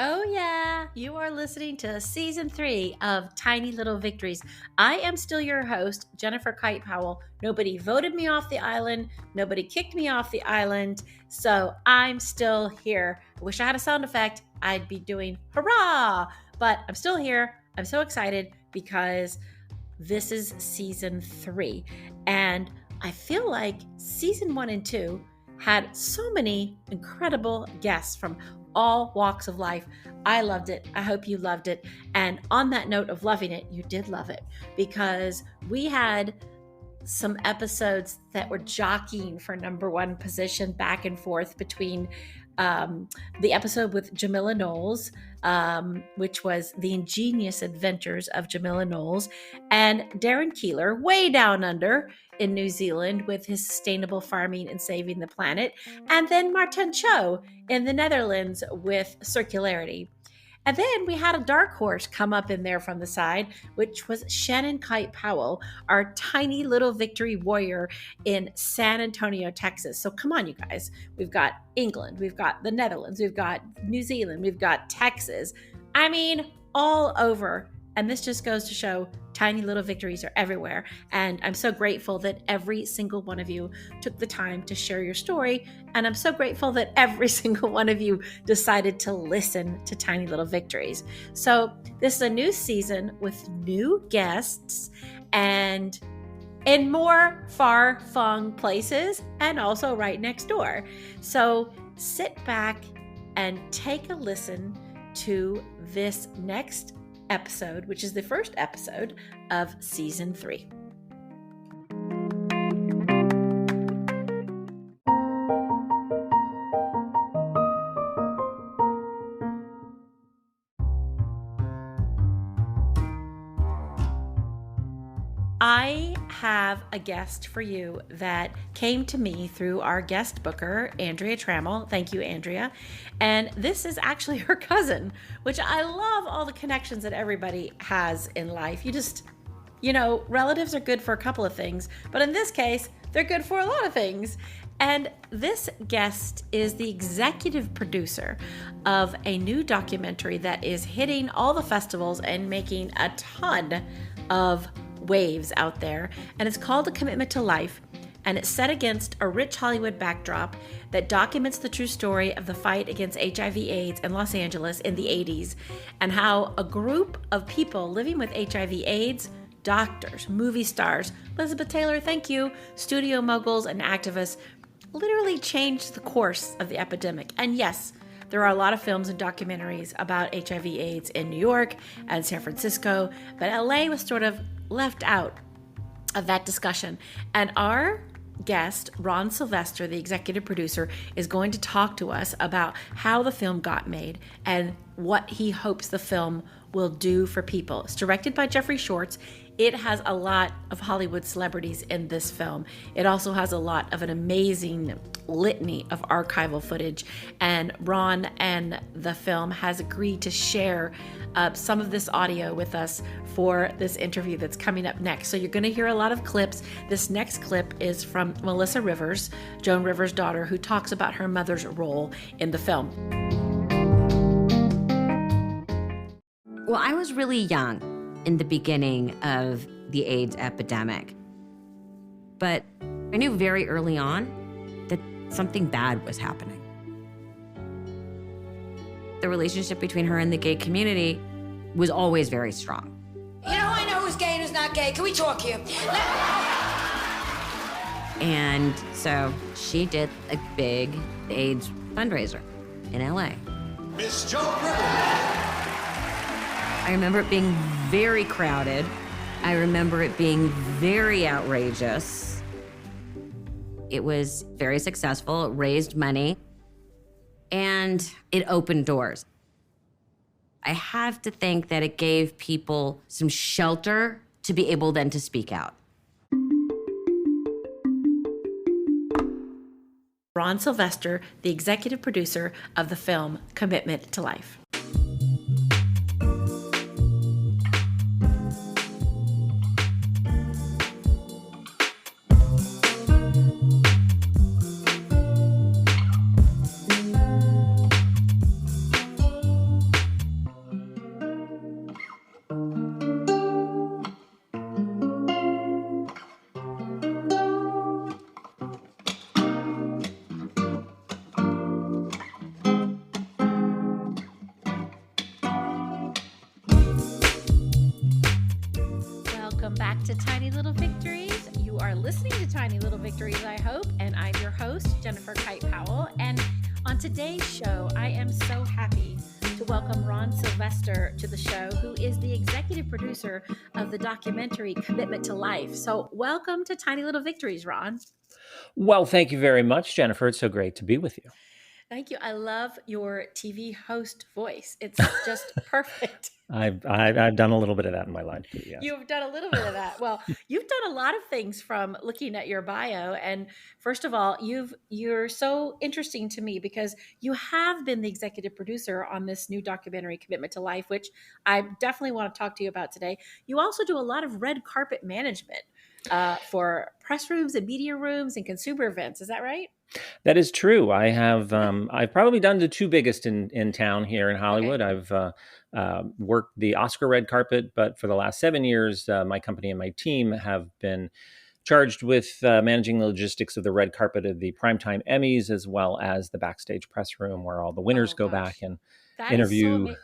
Oh, yeah. You are listening to season 3 of Tiny Little Victories. I am still your host, Jennifer Kite-Powell. Nobody voted me off the island. Nobody kicked me off the island. So I'm still here. I wish I had a sound effect. I'd be doing hurrah. But I'm still here. I'm so excited because this is season 3. And I feel like season 1 and 2 had so many incredible guests from all walks of life. I loved it. I hope you loved it. And on that note of loving it, you did love it because we had some episodes that were jockeying for number 1 position back and forth between the episode with Jamila Knowles, which was The Ingenious Adventures of Jamila Knowles, and Darren Keeler, way down under in New Zealand with his sustainable farming and saving the planet, and then Martin Cho in the Netherlands with circularity. And then we had a dark horse come up in there from the side, which was Shannon Kite-Powell, our tiny little victory warrior in San Antonio, Texas. So come on, you guys. We've got England, we've got the Netherlands, we've got New Zealand, we've got Texas. I mean, all over. And this just goes to show tiny little victories are everywhere. And I'm so grateful that every single one of you took the time to share your story. And I'm so grateful that every single one of you decided to listen to Tiny Little Victories. So this is a new season with new guests and in more far-flung places and also right next door. So sit back and take a listen to this next episode, which is the first episode of season 3. I have a guest for you that came to me through our guest booker, Andrea Trammell. Thank you, Andrea. And this is actually her cousin, which I love all the connections that everybody has in life. Relatives are good for a couple of things, but in this case, they're good for a lot of things. And this guest is the executive producer of a new documentary that is hitting all the festivals and making a ton of waves out there, and it's called A Commitment to Life, and it's set against a rich Hollywood backdrop that documents the true story of the fight against HIV/AIDS in Los Angeles in the 80s, and how a group of people living with HIV/AIDS, doctors, movie stars, Elizabeth Taylor, thank you, studio moguls and activists, literally changed the course of the epidemic. And yes, there are a lot of films and documentaries about HIV/AIDS in New York and San Francisco, but LA was sort of left out of that discussion. And our guest, Ron Sylvester, the executive producer, is going to talk to us about how the film got made and what he hopes the film will do for people. It's directed by Jeffrey Shorts. It has a lot of Hollywood celebrities in this film. It also has a lot of an amazing litany of archival footage. And Ron and the film has agreed to share some of this audio with us for this interview that's coming up next. So you're going to hear a lot of clips. This next clip is from Melissa Rivers, Joan Rivers' daughter, who talks about her mother's role in the film. Well, I was really young in the beginning of the AIDS epidemic, but I knew very early on that something bad was happening. The relationship between her and the gay community was always very strong. You know, I know who's gay and who's not gay. Can we talk here? And so she did a big AIDS fundraiser in LA. Miss Joan Rivers. I remember it being very crowded. I remember it being very outrageous. It was very successful, it raised money, and it opened doors. I have to think that it gave people some shelter to be able then to speak out. Ron Sylvester, the executive producer of the film Commitment to Life. back to Tiny Little Victories. You are listening to Tiny Little Victories, I hope, and I'm your host, Jennifer Kite-Powell. And on today's show, I am so happy to welcome Ron Sylvester to the show, who is the executive producer of the documentary Commitment to Life. So welcome to Tiny Little Victories, Ron. Well, thank you very much, Jennifer. It's so great to be with you. Thank you. I love your TV host voice. It's just perfect. I've done a little bit of that in my life too. Yes. You've done a little bit of that. Well, you've done a lot of things from looking at your bio. And first of all, you're so interesting to me because you have been the executive producer on this new documentary, Commitment to Life, which I definitely want to talk to you about today. You also do a lot of red carpet management for press rooms and media rooms and consumer events. Is that right? That is true. I have. I've probably done the two biggest in town here in Hollywood. Okay. I've worked the Oscar red carpet, but for the last 7 years, my company and my team have been charged with managing the logistics of the red carpet of the primetime Emmys, as well as the backstage press room where all the winners go back and That interview. is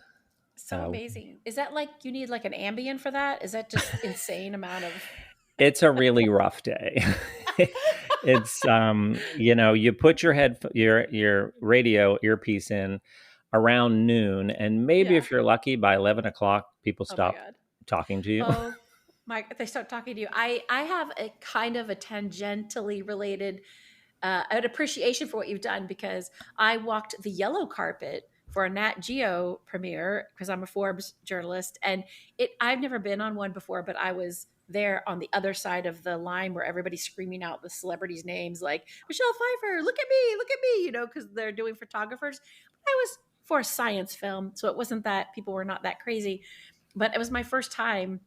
so amazing. Is that like you need like an Ambien for that? Is that just insane amount of? It's a really rough day. It's you put your radio earpiece in around noon, and maybe Yeah. if you're lucky, by 11 o'clock, people Oh my stop God. talking to you. Oh my! They start talking to you. I have a kind of a tangentially related an appreciation for what you've done because I walked the yellow carpet for a Nat Geo premiere because I'm a Forbes journalist, and I've never been on one before, but I was there on the other side of the line where everybody's screaming out the celebrities' names like Michelle Pfeiffer, look at me, because they're doing photographers. I was for a science film, so it wasn't that people were not that crazy, but it was my first time.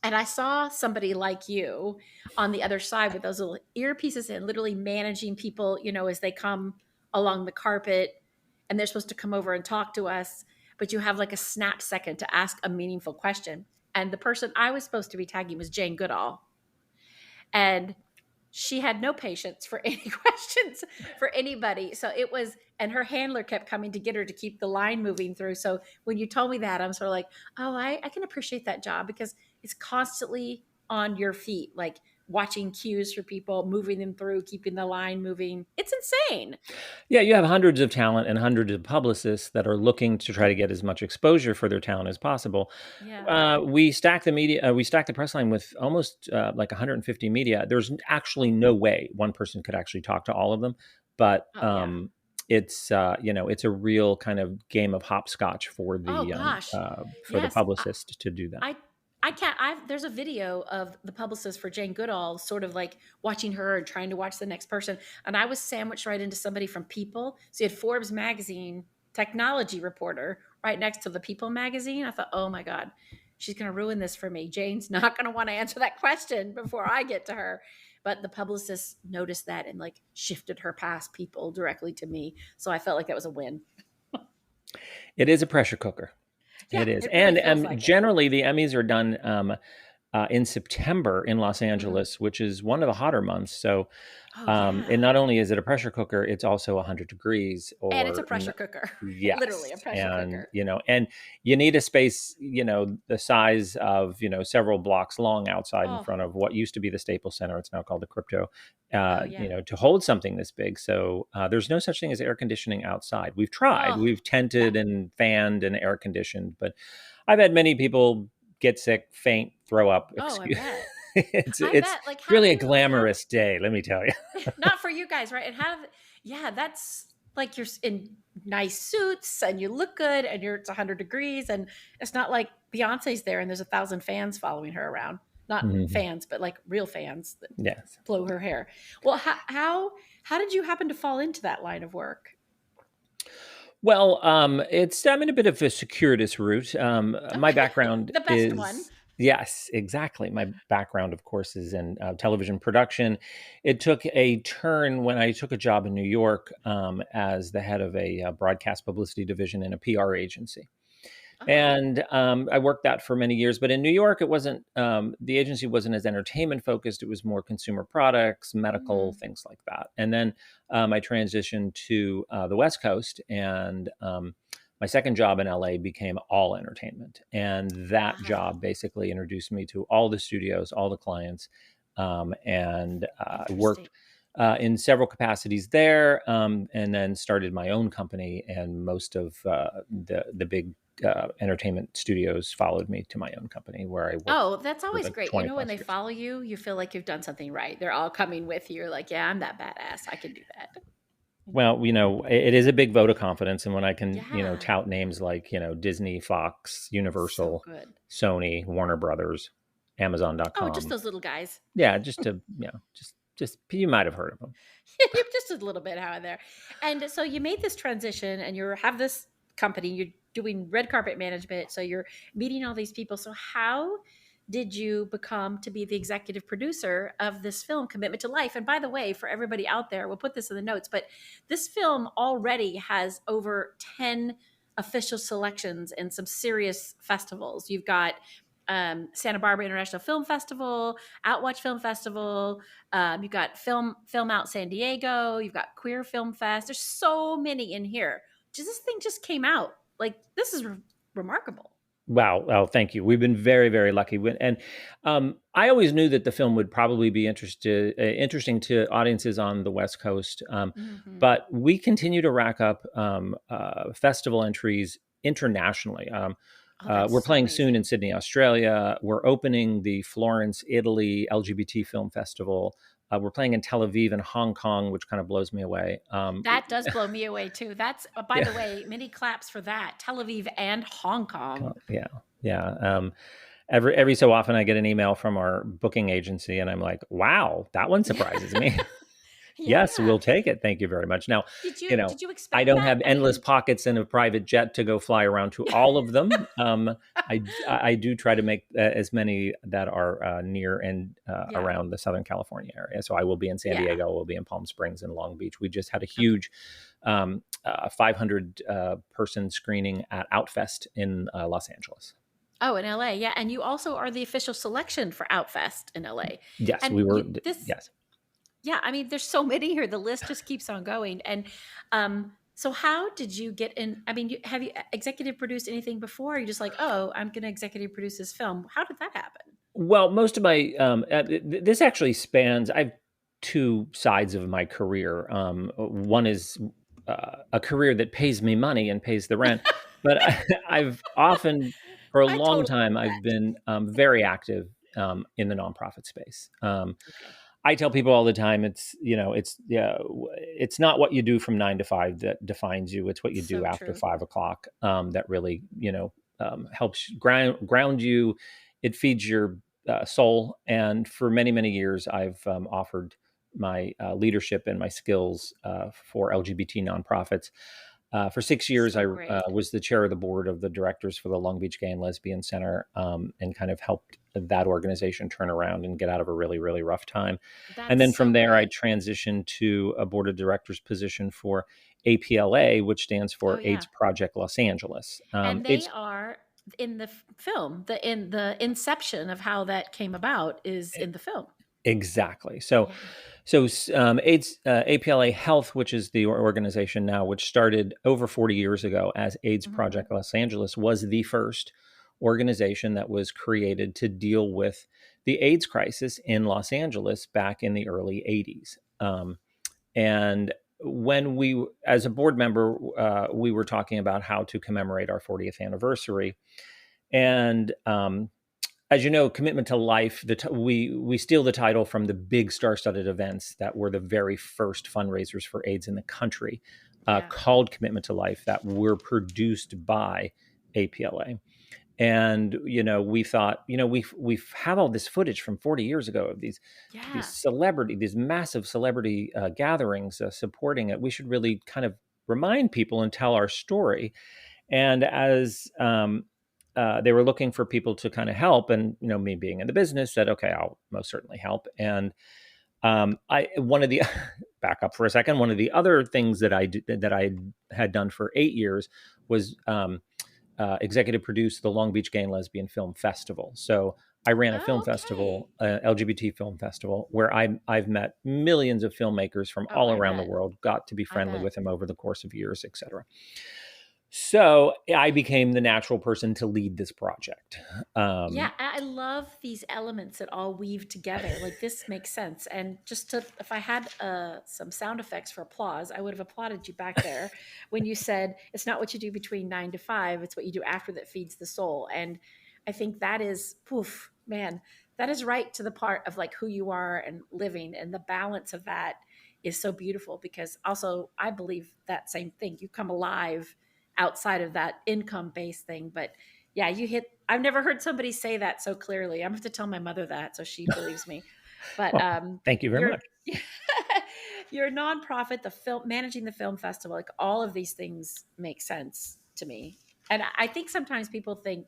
And I saw somebody like you on the other side with those little earpieces in, literally managing people, as they come along the carpet and they're supposed to come over and talk to us, but you have like a snap second to ask a meaningful question. And the person I was supposed to be tagging was Jane Goodall. And she had no patience for any questions for anybody. So it was, and her handler kept coming to get her to keep the line moving through. So when you told me that, I'm sort of like, oh, I can appreciate that job because it's constantly on your feet, like watching cues for people, moving them through, keeping the line moving. It's insane. Yeah, you have hundreds of talent and hundreds of publicists that are looking to try to get as much exposure for their talent as possible. Yeah. We stack the media, we stack the press line with almost like 150 media. There's actually no way one person could actually talk to all of them, but it's it's a real kind of game of hopscotch for the the publicist to do that. I can't. There's a video of the publicist for Jane Goodall, sort of like watching her and trying to watch the next person. And I was sandwiched right into somebody from People. So you had Forbes magazine technology reporter right next to the People magazine. I thought, oh my God, she's going to ruin this for me. Jane's not going to want to answer that question before I get to her. But the publicist noticed that and like shifted her past People directly to me. So I felt like that was a win. It is a pressure cooker. Yeah, it is. it really And feels like it. generally, the Emmys are done in September in Los Angeles, which is one of the hotter months. So and not only is it a pressure cooker, it's also 100 degrees. And it's a pressure cooker. Yes. Literally a pressure cooker. And you need a space, the size of, several blocks long outside in front of what used to be the Staples Center. It's now called the Crypto, to hold something this big. So there's no such thing as air conditioning outside. We've tried. We've tented and fanned and air conditioned, but I've had many people get sick, faint, throw up. I bet. It's Like, really a glamorous day, let me tell you. Not for you guys, right? And that's like you're in nice suits and you look good and it's 100 degrees and it's not like Beyonce's there and there's 1,000 fans following her around. Not fans, but like real fans that blow her hair. Well, how did you happen to fall into that line of work? Well, I'm in a bit of a circuitous route. My background the best is one. Yes, exactly. My background, of course, is in television production. It took a turn when I took a job in New York as the head of a broadcast publicity division in a PR agency. And I worked that for many years. But in New York, it wasn't, the agency wasn't as entertainment focused. It was more consumer products, medical, things like that. And then I transitioned to the West Coast. And my second job in LA became all entertainment. And that Wow. job basically introduced me to all the studios, all the clients, and Interesting. worked in several capacities there, and then started my own company. And most of the big entertainment studios followed me to my own company, where I worked Oh, that's for always the great. You 20 know, when plus they years. follow you, you feel like you've done something right. They're all coming with you. You're like, yeah, I'm that badass. I can do that. Well, it is a big vote of confidence. And when I can, Yeah. tout names like, Disney, Fox, So Universal, good. Sony, Warner Brothers, Oh, just Amazon. those little guys. Yeah, just you might have heard of them. Just a little bit out there. And so you made this transition and you have this company, you're doing red carpet management. So you're meeting all these people. So how did you become to be the executive producer of this film, Commitment to Life? And by the way, for everybody out there, we'll put this in the notes, but this film already has over 10 official selections in some serious festivals. You've got Santa Barbara International Film Festival, Outwatch Film Festival, you've got Film Out San Diego. You've got Queer Film Fest. There's so many in here. This thing just came out. Like this is remarkable. Wow. Oh, thank you. We've been very, very lucky. And I always knew that the film would probably be interesting to audiences on the West Coast. Mm-hmm. But we continue to rack up festival entries internationally. Oh, that's We're so playing soon in amazing. Sydney, Australia. We're opening the Florence, Italy LGBT Film Festival. We're playing in Tel Aviv and Hong Kong, which kind of blows me away. That does blow me away too. That's by Yeah. the way, many claps for that. Tel Aviv and Hong Kong. Yeah. Yeah. Every so often I get an email from our booking agency and I'm like, wow, that one surprises me. Yes, Yeah. we'll take it. Thank you very much. Now, Did you you know, did you I expect don't that? have I endless mean, pockets in a private jet to go fly around to all of them. I do try to make as many that are near and yeah. around the Southern California area. So I will be in San Yeah. Diego. We'll be in Palm Springs and Long Beach. We just had a Okay. huge 500 person screening at Outfest in Los Angeles. Oh, in LA. Yeah. And you also are the official selection for Outfest in LA. Yes, And we were. this Yes. Yeah, I mean, there's so many here. The list just keeps on going. And so, how did you get in? I mean, have you executive produced anything before? Or you just like, oh, I'm going to executive produce this film. How did that happen? Well, most of my this actually spans. I've two sides of my career. One is a career that pays me money and pays the rent, but I've often, for a I long totally time, get I've been very active in the nonprofit space. that. Okay. I tell people all the time, it's not what you do from 9 to 5 that defines you. It's what you do So after true. 5 o'clock that really, helps ground you. It feeds your soul. And for many, many years, I've offered my leadership and my skills for LGBT nonprofits. For 6 years, I So great. was the chair of the board of the directors for the Long Beach Gay and Lesbian Center, and kind of helped that organization turn around and get out of a really, really rough time. And That's then so from there, I great. transitioned to a board of directors position for APLA, which stands Oh for yeah. AIDS Project Los Angeles. And they AIDS are in the film. The inception of how that came about is in the film. Exactly. So, Yeah. AIDS APLA Health, which is the organization now, which started over 40 years ago as AIDS Hmm. Project Los Angeles, was the first organization that was created to deal with the AIDS crisis in Los Angeles back in the early 80s. And when we, as a board member, we were talking about how to commemorate our 40th anniversary. And as you know, Commitment to Life, we steal the title from the big star-studded events that were the very first fundraisers for AIDS in the country, Yeah. called Commitment to Life, that were produced by APLA. And we thought, we have all this footage from 40 years ago of Yeah. these massive celebrity gatherings supporting it. We should really kind of remind people and tell our story. And as they were looking for people to kind of help, and me being in the business said, okay, I'll most certainly help. And I one of the back up for a second. One of the other things that I had done for 8 years was executive produce the Long Beach Gay and Lesbian Film Festival. So I ran a film Oh, okay. festival, LGBT film festival, where I've met millions of filmmakers from Oh, all I around the bet. world, got to be I friendly bet. with them over the course of years, etc. So I became the natural person to lead this project. Yeah, I love these elements that all weave together. Like this makes sense. And just to, if I had some sound effects for applause, I would have applauded you back there when you said it's not what you do between 9 to 5, it's what you do after that feeds the soul. And I think that is, poof, man, that is right to the part of like who you are and living, and the balance of that is so beautiful, because also I believe that same thing. You come alive outside of that income based thing, but yeah, you hit. I've never heard somebody say that so clearly. I'm gonna have to tell my mother that so she believes me. But Well, thank you very you're much. your nonprofit, the film, managing the film festival, like all of these things make sense to me. And I think sometimes people think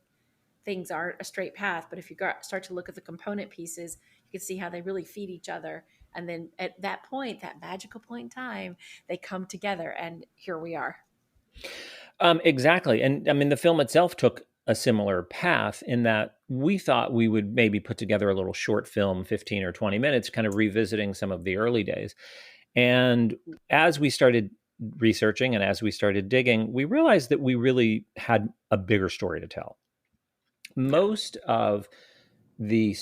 things aren't a straight path, but if you start to look at the component pieces, you can see how they really feed each other. And then at that point, that magical point in time, they come together, and here we are. Exactly. And I mean, the film itself took a similar path in that we thought we would maybe put together a little short film, 15 or 20 minutes, kind of revisiting some of the early days. And as we started researching and as we started digging, we realized that we really had a bigger story to tell. Most of the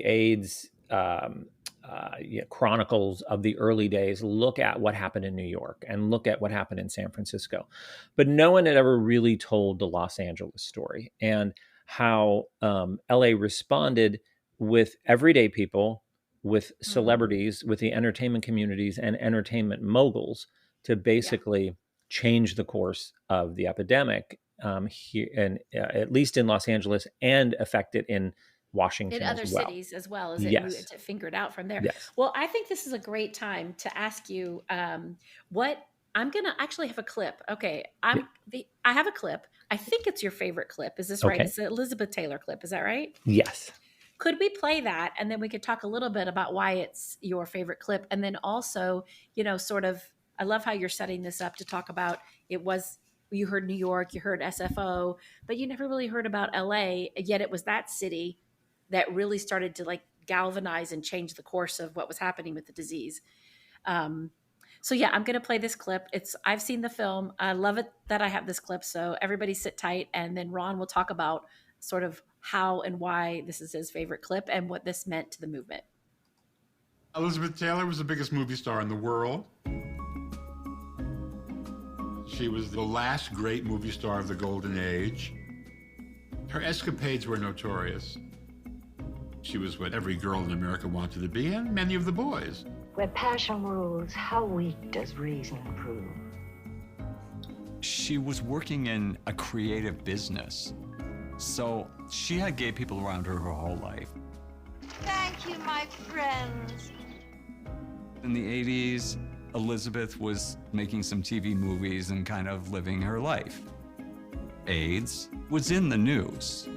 AIDS chronicles of the early days look at what happened in New York and look at what happened in San Francisco, but no one had ever really told the Los Angeles story, and how LA responded with everyday people, with celebrities, with the entertainment communities and entertainment moguls to basically change the course of the epidemic here, and at least in Los Angeles, and affect it in In Washington other as well. cities as well as Yes. it fingered out from there. Yes. Well, I think this is a great time to ask you what I'm gonna actually have a clip. Okay, Yeah. I have a clip. I think it's your favorite clip. Is this right? Okay. It's the Elizabeth Taylor clip. Is that right? Yes. Could we play that, and then we could talk a little bit about why it's your favorite clip, and then also, sort of. I love how you're setting this up to talk about it was. You heard New York, you heard SFO, but you never really heard about LA. Yet it was that city that really started to like galvanize and change the course of what was happening with the disease. Um, so yeah, I'm gonna play this clip. I've seen the film. I love it that I have this clip. So everybody sit tight, and then Ron will talk about sort of how and why this is his favorite clip and what this meant to the movement. Elizabeth Taylor was the biggest movie star in the world. She was the last great movie star of the golden age. Her escapades were notorious. She was what every girl in America wanted to be, and many of the boys. Where passion rules, how weak does reason prove? She was working in a creative business, so she had gay people around her whole life. Thank you, my friends. In the 80s, Elizabeth was making some TV movies and kind of living her life. AIDS was in the news.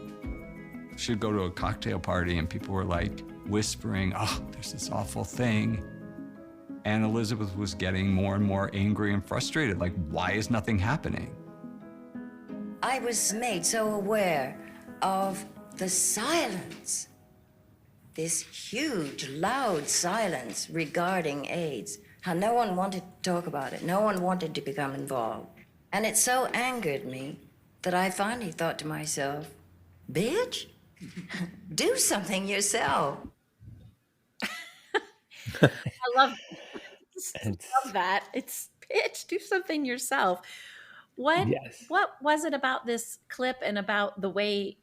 She'd go to a cocktail party and people were like whispering, oh, there's this awful thing. And Elizabeth was getting more and more angry and frustrated, like, why is nothing happening? I was made so aware of the silence, this huge, loud silence regarding AIDS, how no one wanted to talk about it, no one wanted to become involved. And it so angered me that I finally thought to myself, bitch, do something yourself. I love that. It's pitch. Do something yourself. What Yes. what was it about this clip and about the way?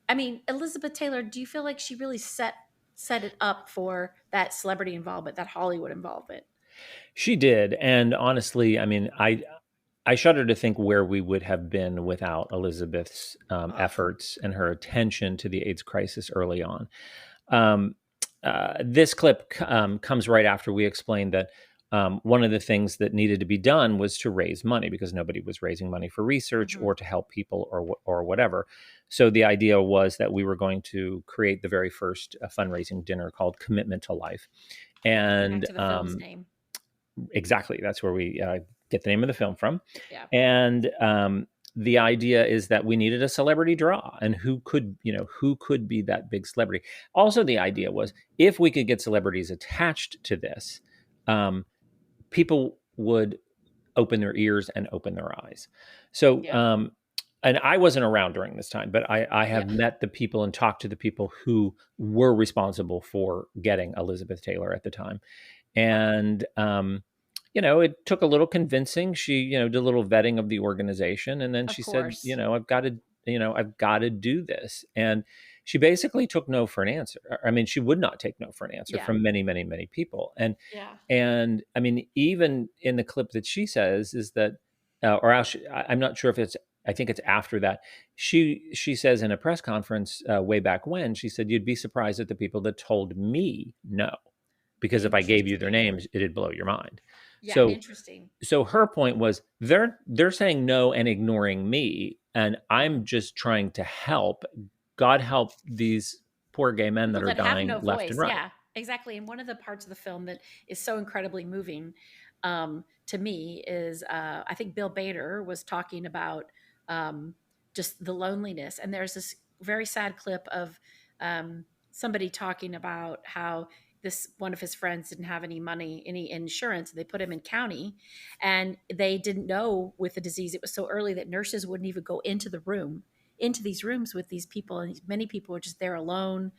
I mean, Elizabeth Taylor. Do you feel like she really set it up for that celebrity involvement, that Hollywood involvement? She did. And honestly, I mean, I shudder to think where we would have been without Elizabeth's efforts and her attention to the AIDS crisis early on. This clip comes right after we explained that one of the things that needed to be done was to raise money, because nobody was raising money for research or to help people or whatever. So the idea was that we were going to create the very first fundraising dinner called Commitment to Life. And Back to the film's name. Exactly. That's where we get the name of the film from. Yeah. And the idea is that we needed a celebrity draw, and who could be that big celebrity. Also, the idea was if we could get celebrities attached to this, people would open their ears and open their eyes. So, and I wasn't around during this time, but I have met the people and talked to the people who were responsible for getting Elizabeth Taylor at the time. And, it took a little convincing. She, did a little vetting of the organization. And then she said, I've got to do this. And she basically took no for an answer. I mean, she would not take no for an answer from many, many, many people. And I mean, even in the clip that she says is that, I'm not sure if I think it's after that. She says in a press conference way back when, she said, you'd be surprised at the people that told me no, because if I gave you their names, it'd blow your mind. Yeah, interesting. So her point was they're saying no and ignoring me, and I'm just trying to help. God help these poor gay men that are dying left and right. Yeah, exactly. And one of the parts of the film that is so incredibly moving to me is I think Bill Bader was talking about just the loneliness. And there's this very sad clip of somebody talking about how one of his friends didn't have any money, any insurance. They put him in county, and they didn't know with the disease, it was so early that nurses wouldn't even go into these rooms with these people. And many people were just there alone,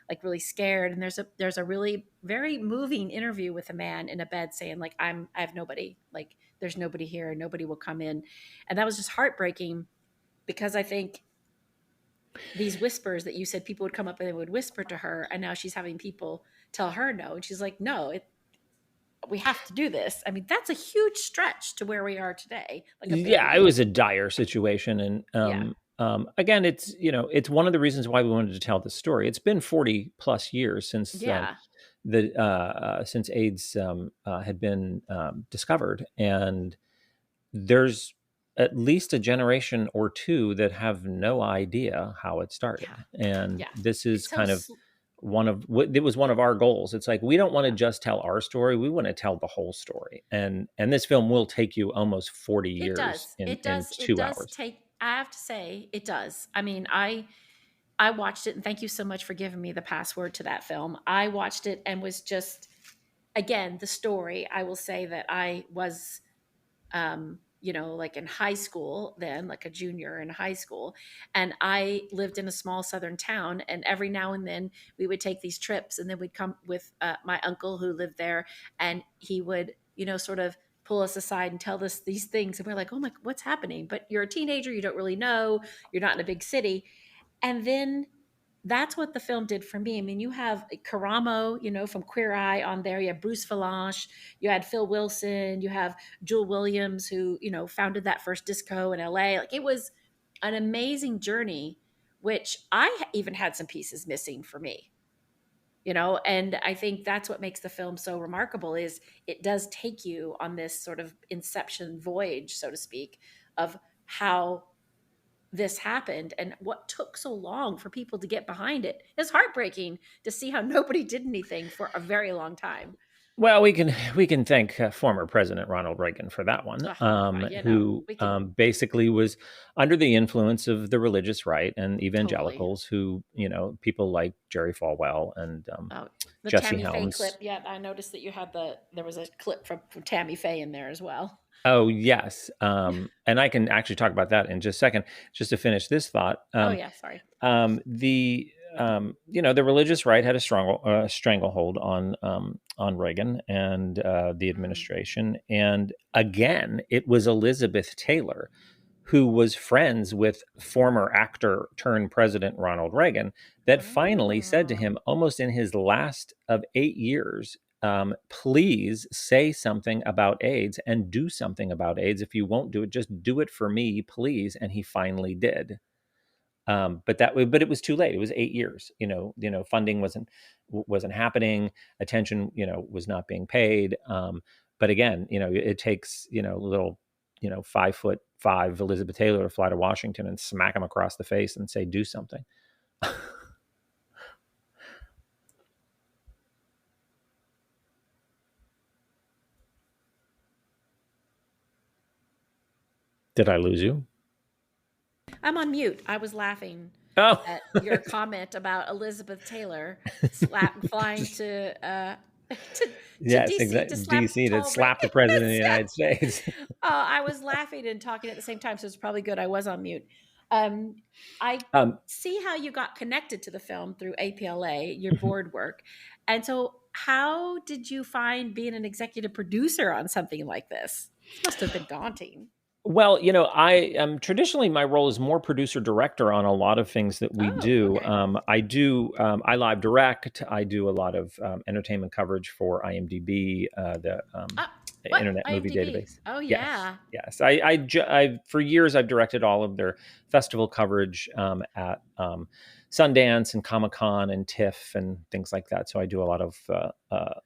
like really scared. And there's a really very moving interview with a man in a bed saying, like, I have nobody, like there's nobody here, nobody will come in. And that was just heartbreaking, because I think these whispers that you said, people would come up and they would whisper to her, and now she's having people tell her no. And she's like, no, we have to do this. I mean, that's a huge stretch to where we are today. Like it was a dire situation. And again, it's, it's one of the reasons why we wanted to tell this story. It's been 40 plus years since since AIDS had been discovered, and there's at least a generation or two that have no idea how it started. And this is kind of it was one of our goals. It's like, we don't want to just tell our story. We want to tell the whole story. And this film will take you almost 40 years in 2 hours. I have to say it does. I mean, I watched it, and thank you so much for giving me the password to that film. I watched it and was just, again, the story. I will say that I was, like in high school then, like a junior in high school. And I lived in a small southern town, and every now and then we would take these trips, and then we'd come with my uncle who lived there, and he would, sort of pull us aside and tell us these things. And we're like, oh my, what's happening? But you're a teenager, you don't really know, you're not in a big city. And then that's what the film did for me. I mean, you have Karamo, from Queer Eye on there. You have Bruce Valanche. You had Phil Wilson. You have Jewel Williams, who, founded that first disco in LA. Like, it was an amazing journey, which I even had some pieces missing for me, and I think that's what makes the film so remarkable, is it does take you on this sort of inception voyage, so to speak, of how this happened and what took so long for people to get behind it. It's heartbreaking to see how nobody did anything for a very long time. Well, we can thank former President Ronald Reagan for that one, who basically was under the influence of the religious right and evangelicals, who, people like Jerry Falwell and the Jesse Tammy Helms. Faye clip. Yeah, I noticed that there was a clip from Tammy Faye in there as well. Oh, yes. And I can actually talk about that in just a second, just to finish this thought. Sorry. The religious right had a stranglehold on Reagan and the administration. And again, it was Elizabeth Taylor, who was friends with former actor turned president Ronald Reagan, that finally said to him, almost in his last of 8 years, please say something about AIDS and do something about AIDS. If you won't do it, just do it for me, please. And he finally did. But it was too late. It was 8 years. Funding wasn't happening. Attention, was not being paid. But again, it takes little 5'5" Elizabeth Taylor to fly to Washington and smack him across the face and say, do something. Did I lose you? I'm on mute. I was laughing at your comment about Elizabeth Taylor flying to to Yes, DC to exactly. slap DC to tall slap the president of the Yes. United States. I was laughing and talking at the same time, so it's probably good I was on mute. Um, I Um, see how you got connected to the film through APLA, your board work. And so, how did you find being an executive producer on something like this? This must have been daunting. Well, I traditionally my role is more producer director on a lot of things that we Oh, do. okay. I live direct. I do a lot of entertainment coverage for IMDb, the What? Internet Movie IMDb. Database. Oh, Yes, yeah. yes. I for years I've directed all of their festival coverage at Sundance and Comic-Con and TIFF and things like that. So I do a lot of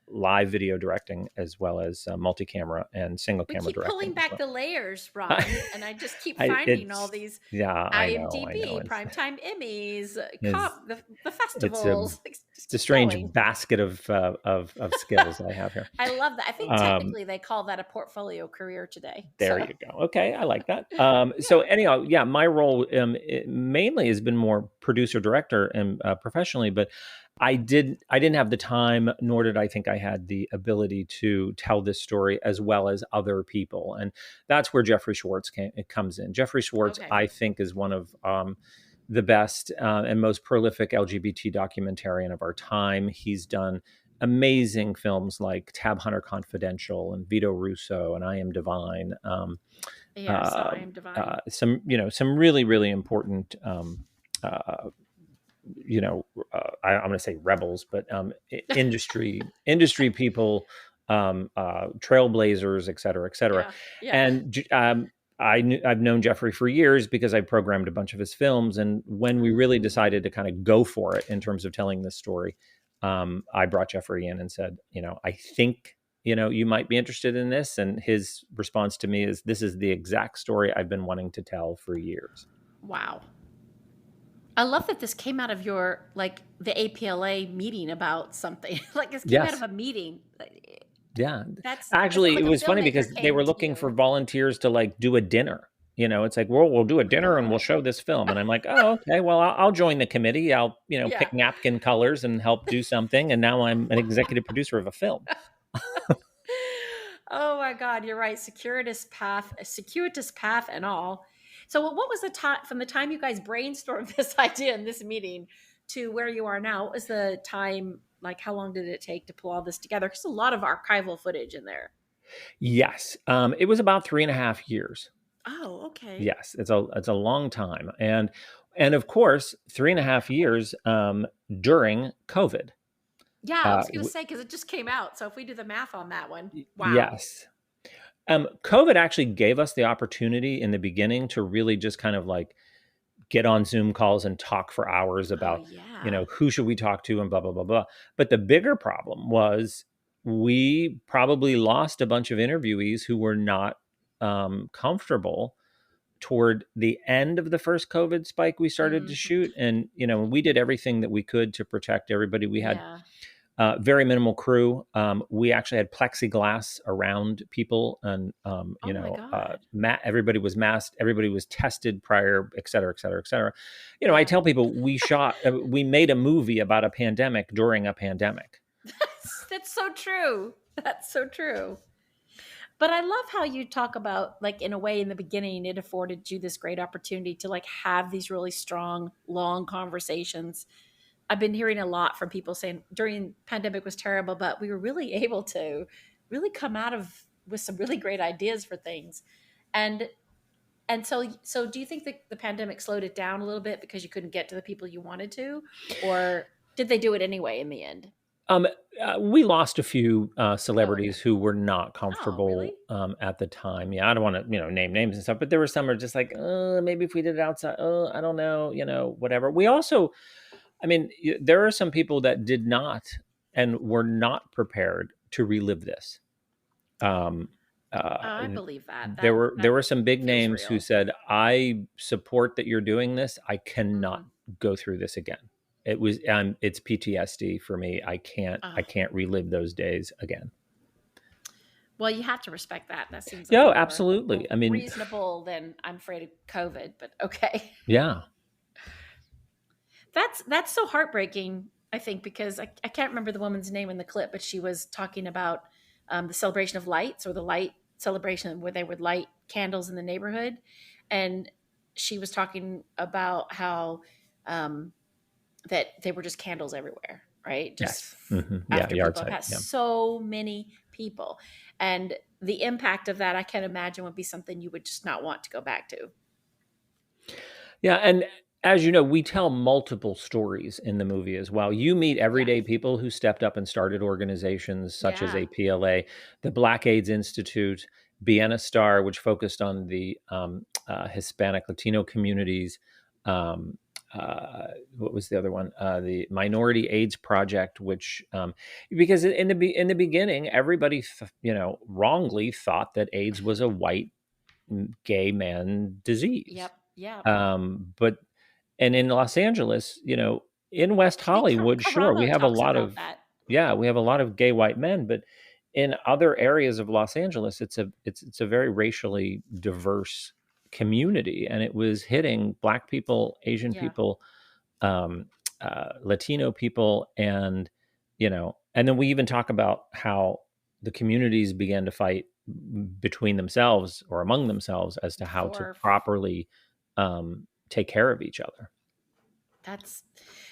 live video directing as well as multi-camera and single We camera keep pulling directing as back well. the layers, Ron, and I just keep I finding all it's these yeah, I know, IMDb, It's Primetime Emmys, it's the it's a festivals. Just it's a keep strange going. basket of skills I have here. I love that. I think Um, technically they call that a portfolio career today. there So you go. Okay, I like that. So yeah. anyhow, yeah, my role mainly has been more producer director and professionally, but I didn't have the time, nor did I think I had the ability to tell this story as well as other people, and that's where Jeffrey Schwartz it comes in. Jeffrey Schwartz, Okay. I think, is one of the best and most prolific LGBT documentarian of our time. He's done amazing films like Tab Hunter Confidential and Vito Russo and I Am Divine. Yeah, I saw I Am Divine. Some really really important. Uh, I'm going to say rebels, but industry people, trailblazers, et cetera, et cetera. Yeah. Yeah. And I've known Jeffrey for years because I programmed a bunch of his films. And when we really decided to kind of go for it in terms of telling this story, I brought Jeffrey in and said, I think, you might be interested in this. And his response to me is, this is the exact story I've been wanting to tell for years. Wow. I love that this came out of your the APLA meeting about something. Like this came out Yes. of a meeting. Yeah. That's Actually, like it a was funny filmmaker because they came were to looking you. for volunteers to do a dinner. It's like, well, we'll do a dinner and we'll show this film. And I'm like, oh, okay, well, I'll join the committee. I'll, Yeah. pick napkin colors and help do something. And now I'm an executive producer of a film. Oh my God, you're right. Circuitous path and all. So what was the time from the time you guys brainstormed this idea in this meeting to where you are now? What was the time, like how long did it take to pull all this together? Because a lot of archival footage in there. Yes. It was about 3.5 years. Oh, okay. Yes. It's a long time. And of course, 3.5 years during COVID. Yeah, I was going to say, because it just came out. So if we do the math on that one, wow. Yes. COVID actually gave us the opportunity in the beginning to really just kind of get on Zoom calls and talk for hours about, who should we talk to and blah, blah, blah, blah. But the bigger problem was we probably lost a bunch of interviewees who were not comfortable toward the end of the first COVID spike we started to shoot. And, we did everything that we could to protect everybody. We had very minimal crew. We actually had plexiglass around people, and everybody was masked, everybody was tested prior, et cetera, et cetera, et cetera. I tell people we made a movie about a pandemic during a pandemic. That's so true. That's so true. But I love how you talk about, in a way, in the beginning, it afforded you this great opportunity to have these really strong, long conversations. I've been hearing a lot from people saying during pandemic was terrible, but we were really able to really come out with some really great ideas for things. And so do you think that the pandemic slowed it down a little bit because you couldn't get to the people you wanted to, or did they do it anyway in the end? We lost a few celebrities who were not comfortable really? at the time. Yeah, I don't want to name names and stuff, but there were some who are just like, maybe if we did it outside, I don't know, whatever. We also, there are some people that did not and were not prepared to relive this. I believe that. There were some big names real. who said, I support that you're doing this. I cannot go through this again. It was it's PTSD for me. I can't relive those days again. Well, you have to respect that. That seems absolutely. Reasonable than I'm afraid of COVID, but okay. Yeah. That's so heartbreaking. I think, because I can't remember the woman's name in the clip, but she was talking about the celebration of lights, or the light celebration where they would light candles in the neighborhood. And she was talking about how that they were just candles everywhere, right? Just Yes. Mm-hmm. Yeah. after Yard people have site. passed, Yeah. so many people. And the impact of that, I can imagine, would be something you would just not want to go back to. Yeah, and as you know, we tell multiple stories in the movie as well. You meet Yeah. everyday people who stepped up and started organizations such as Yeah. APLA, the Black AIDS Institute, Vienna Star, which focused on the Hispanic Latino communities. Um, what was the other one? The Minority AIDS Project, which because in the beginning, everybody wrongly thought that AIDS was a white gay man disease. Yep. Yep. But and in Los Angeles, in West I think Hollywood, sure, we Karamo have a talks lot about of that. we have a lot of gay white men, but in other areas of Los Angeles, it's a very racially diverse community, and it was hitting Black people, Asian Yeah. people, Latino people, and then we even talk about how the communities began to fight between themselves or among themselves as to how to For properly take care of each other. That's,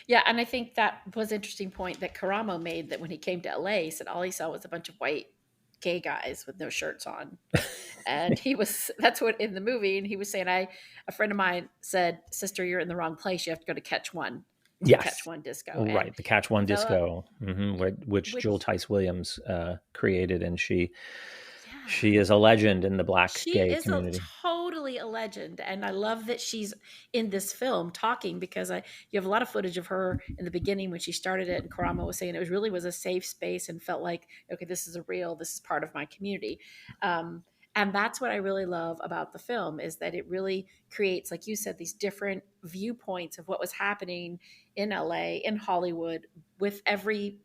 yeah, and I think that was an interesting point that Karamo made, that when he came to LA, he said all he saw was a bunch of white gay guys with no shirts on. And that's what in the movie, and he was saying, a friend of mine said, "Sister, you're in the wrong place. You have to go to Catch One Yes, Disco." And right. The Catch One so, Disco, which which, Jewel Tice Williams created, and she yeah, is a legend in the Black she gay is community. totally a legend, and I love that she's in this film talking, because you have a lot of footage of her in the beginning when she started it, and Karama was saying it was a safe space and felt like, okay, this is part of my community. And that's what I really love about the film, is that it really creates, like you said, these different viewpoints of what was happening in LA, in Hollywood, with every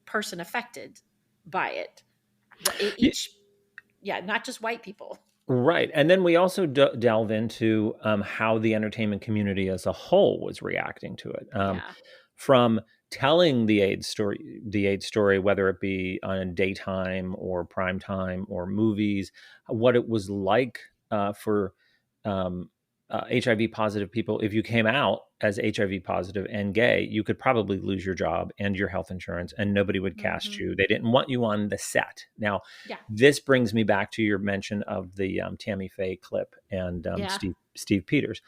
person affected by it. Each, yeah, not just white people. Right. And then we also delve into how the entertainment community as a whole was reacting to it. Yeah. From telling the AIDS story, whether it be on daytime or prime time or movies, what it was like for HIV positive people. If you came out as HIV positive and gay, you could probably lose your job and your health insurance, and nobody would cast you. They didn't want you on the set. Now, Yeah. this brings me back to your mention of the Tammy Faye clip and Yeah. Steve Peters.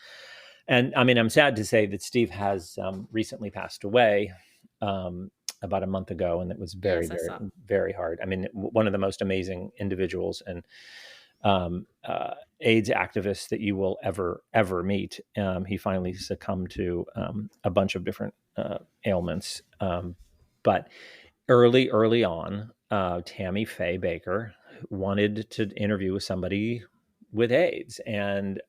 And I mean, I'm sad to say that Steve has recently passed away about a month ago, and it was very, Yes, I very, saw. very hard. I mean, one of the most amazing individuals and AIDS activists that you will ever meet. He finally succumbed to a bunch of different ailments, but early on, Tammy Faye Baker wanted to interview with somebody with AIDS, and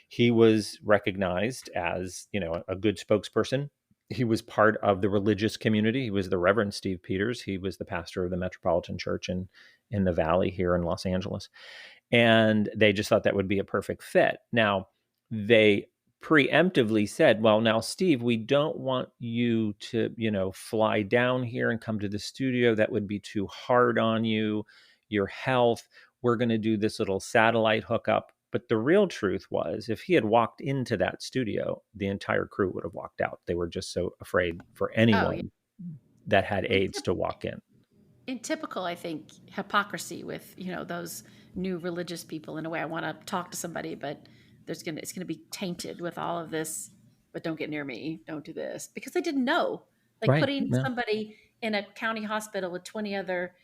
he was recognized as, a good spokesperson. He was part of the religious community. He was the Reverend Steve Peters. He was the pastor of the Metropolitan Church in the Valley here in Los Angeles. And they just thought that would be a perfect fit. Now, they preemptively said, well, now, Steve, we don't want you to, fly down here and come to the studio. That would be too hard on you, your health. We're going to do this little satellite hookup. But the real truth was, if he had walked into that studio, the entire crew would have walked out. They were just so afraid for anyone that had AIDS to walk in. In typical, I think, hypocrisy with, those new religious people. In a way, I want to talk to somebody, but it's going to be tainted with all of this. But don't get near me. Don't do this, because they didn't know. Like Right. putting Yeah. somebody in a county hospital with 20 other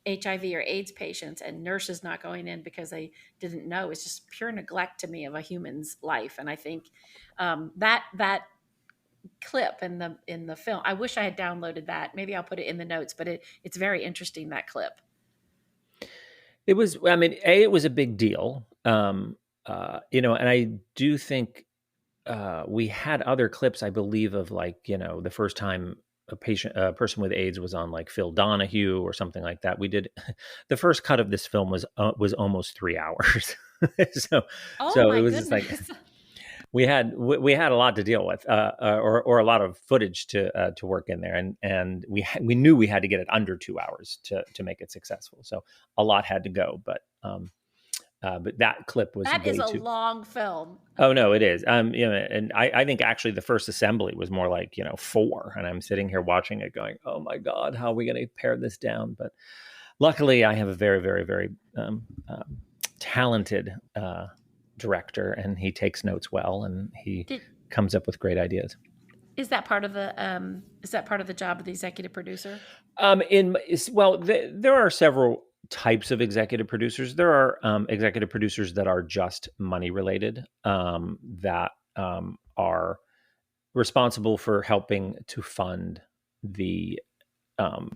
HIV or AIDS patients, and nurses not going in because they didn't know, is just pure neglect to me of a human's life. And I think that clip in the film, I wish I had downloaded that. Maybe I'll put it in the notes, but it's very interesting, that clip. It was, I mean, it was a big deal. And I do think we had other clips, I believe, of like, the first time a person with AIDS was on like Phil Donahue or something like that. We did the first cut of this film was almost 3 hours. so Oh my it was goodness. just like, we had a lot to deal with, or a lot of footage to work in there, and we knew we had to get it under 2 hours to make it successful. So a lot had to go, but that clip was That way is a too. long film. Oh no, it is. And I think actually the first assembly was more like 4, and I'm sitting here watching it, going, "Oh my God, how are we going to pare this down?" But luckily, I have a very, very, very talented director, and he takes notes well, and he comes up with great ideas. Is that part of the job of the executive producer? There are several types of executive producers. There are executive producers that are just money related, that are responsible for helping to fund the